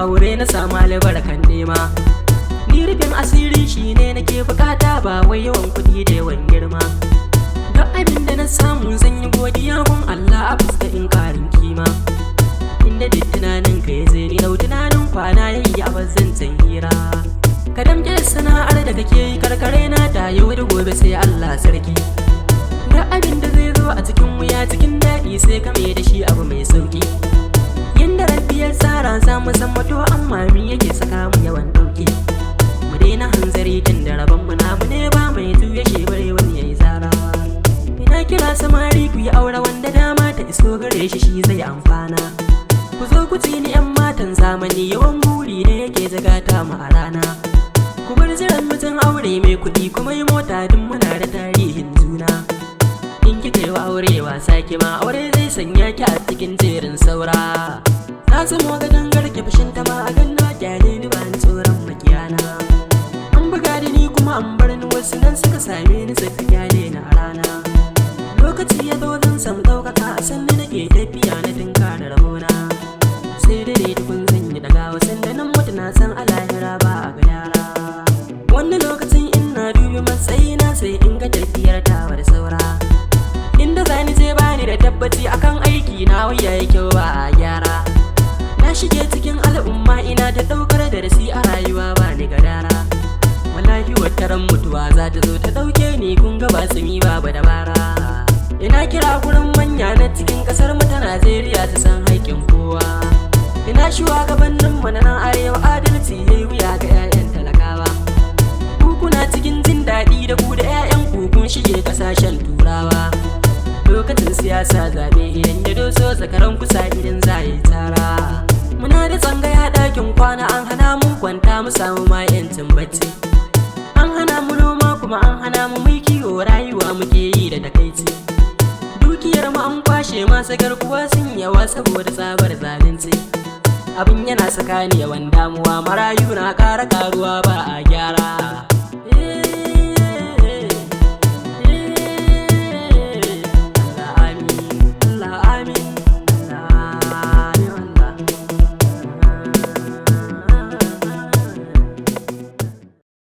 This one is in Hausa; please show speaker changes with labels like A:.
A: aure na samu albarkan nema. Ni rufin asiri shine nake bukata ba wai yawan kuɗi da yawan girma. Duk abin da na samu zan yi godiya gun Allah a fuska in karin kima. Inda duk tunanin ka ya zai nau tunanin kwana yayi a bazan hira. Ka damke sana'ar da kake yi karkare na ta yau da gobe sai Allah sarki. Duk abin da zai zo a cikin wuya cikin daɗi sai ka mai da shi abu mai sauki. Yanda rabbiyar tsara za mu san mato amma mi yake saka mu yawan ɗauki. Mu daina hanzari tun da rabon mu namu ne ba mai tuya shi bare wani yayi zara. Ina kira samari ku yi aure wanda dama ta iso gare shi zai amfana. Ku zo ku tsini 'yan matan zamani yawan buri ne yake zagata mu a rana. Ku bar jiran mutum aure mai kuɗi kuma yi mota duk muna da tarihin juna. In kika yi wa aure wasa ki ma aure zai sanya ki a cikin jerin saura. Na zamo gadon garke fushin ta ma a ganna kyale ni ba ni tsoron makiyana. An buga da ni kuma an bar ni wasu nan suka same ni suka kyale ni a rana. Lokaci ya zo zan samu ɗaukaka a sanda nake tafiya na tunkara rabona. Sai da ne tukun zan yi daga wasan da nan mutu na san alahira ba a gadara. Wani lokacin ina dubi matsayina sai in ga tafiyar tawa da saura. Inda zani je bani da tabbaci akan aiki na waya yayi kyau ba a gyara. Na shige cikin al'umma ina da daukar darasi a rayuwa ba ni gadara. Wallahi wataran mutuwa za ta zo ta dauke ni kun ga ba tsimi babu dabara. Ina kira gurin manya na cikin kasar mu ta Najeriya ta san haƙƙin kowa. Ina shugabannin mu na nan arewa adalci yayi wuya ga 'ya'yan talakawa. Ku kuna cikin jin daɗi da ku da 'ya'yan ku kun shige kasashen turawa. Lokacin siyasa zabe idan ya doso zakaran kusa idan za yi tara. Muna da tsangaya ɗakin kwana an hana mu kwanta mu samu ma 'yancin bacci. An hana mu noma kuma an hana mu mai kiwo rayuwa muke yi da takaici. Dukiyar mu an kwashe masu garkuwa sun yawa saboda tsabar zalunci. Abin yana sakani yawan damuwa marayu na ƙara karuwa ba a gyara.